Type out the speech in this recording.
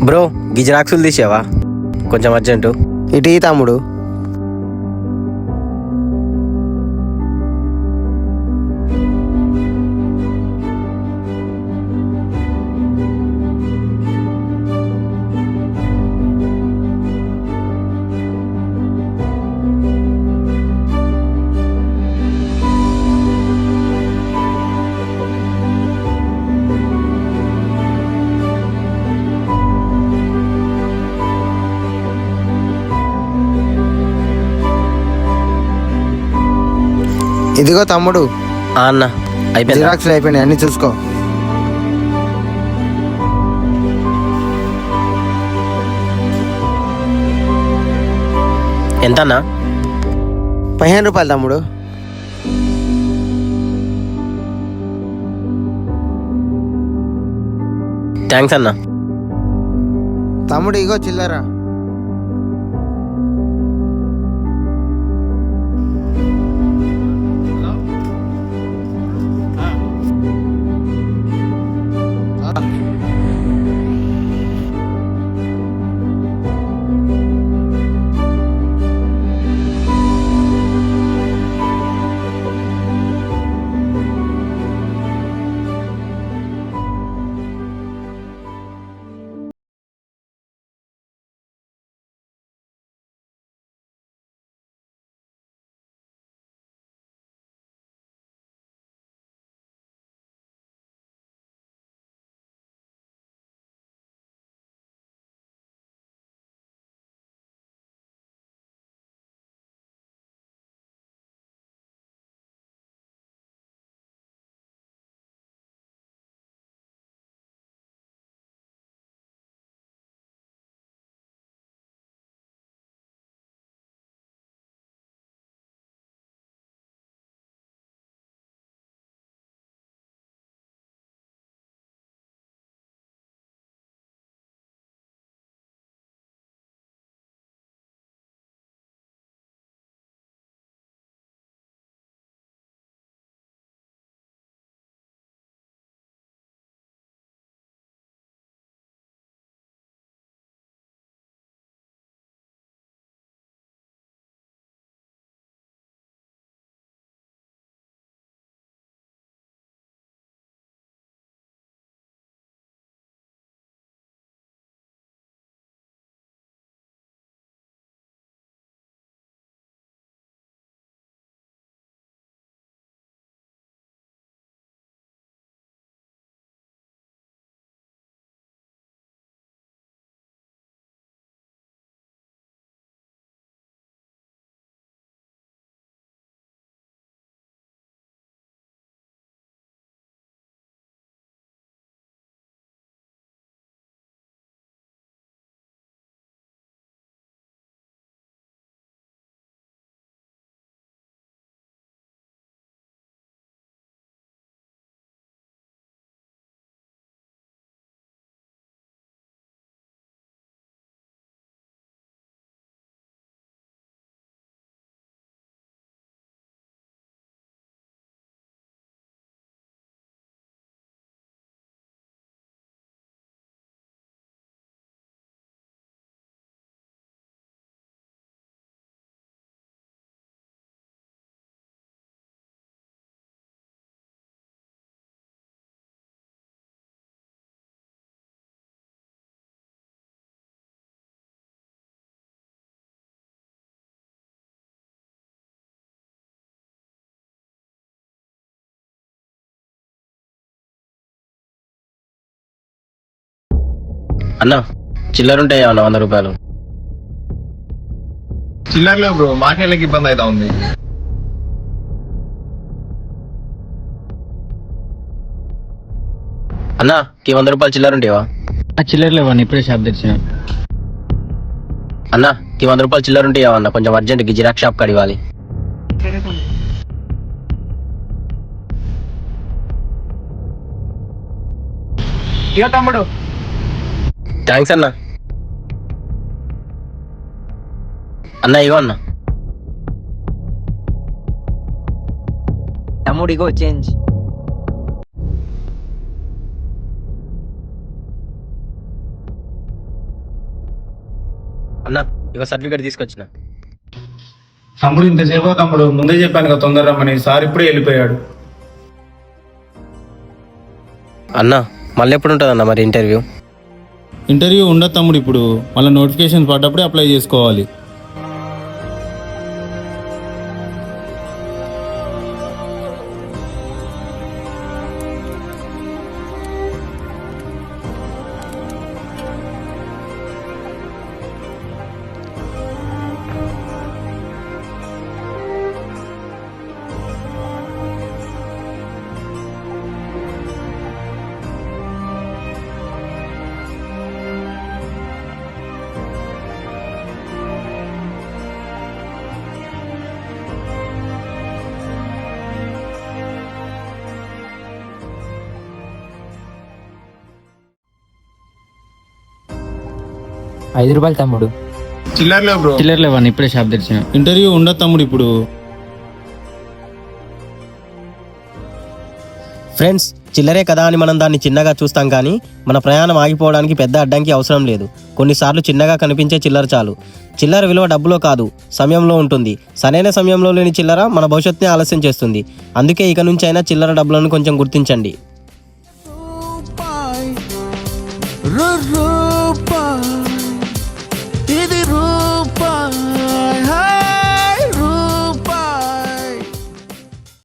Bro గిజరాక్సులు తీసావా? కొంచెం urgent. ఇటీ తమ్ముడు. ఇదిగో తమ్ముడు, అన్న అయిపోయింది. జిరాక్స్లు అయిపోయినాయి, అన్ని చూసుకో. ఎంత అన్నా? 15 రూపాయలు తమ్ముడు. థ్యాంక్స్ అన్న. తమ్ముడు ఇగో చిల్లరా. అన్న చిల్లరుంటాయా అన్న? 100 రూపాయలు. చిల్లర్లేవు బ్రో, మాకేళ్ళకి ఇబ్బంది అవుతా ఉంది. అన్న కి 100 రూపాయలు చిల్లరుంటాయా? చిల్లర లేవన్న, ఇప్పుడే షాప్ తెరిచిన. అన్న కి 100 రూపాయలు చిల్లరుంటాయా అన్న? కొంచెం అర్జెంట్ గిజిరాక్ షాప్ కడివాలి. ఇక తమ్ముడు. థ్యాంక్స్ అన్న. అన్న ఇగో అన్న. తమ్ముడు ఇగో చేంజ్. అన్న ఇక సర్టిఫికేట్ తీసుకొచ్చిన. తమ్ముడు ఇంతసేపు తమ్ముడు ముందే చెప్పాను కదా తొందర రమ్మని. సార్ ఇప్పుడే వెళ్ళిపోయాడు. అన్న మళ్ళీ ఎప్పుడు ఉంటుంది అన్న మరి ఇంటర్వ్యూ? ఇంటర్వ్యూ ఉండదు తమ్ముడు, ఇప్పుడు మళ్ళీ నోటిఫికేషన్ పడ్డప్పుడే అప్లై చేసుకోవాలి. ₹5 తమ్ముడు. చిల్లర లేవు బ్రో. చిల్లర లేవని ఇప్పుడే షాప్ తెరిచిన. ఇంటర్వ్యూ ఉండదు తమ్ముడు ఇప్పుడు. ఫ్రెండ్స్, చిల్లరే కదా అని మనం దాన్ని చిన్నగా చూస్తాం కానీ మన ప్రయాణం ఆగిపోవడానికి పెద్ద అడ్డంకి అవసరం లేదు. కొన్నిసార్లు చిన్నగా కనిపించే చిల్లర చాలు. చిల్లర విలువ డబ్బులో కాదు, సమయంలో ఉంటుంది. సరైన సమయంలో లేని చిల్లర మన భవిష్యత్తుని ఆలస్యం చేస్తుంది. అందుకే ఇక నుంచి అయినా చిల్లర డబ్బులను కొంచెం గుర్తించండి.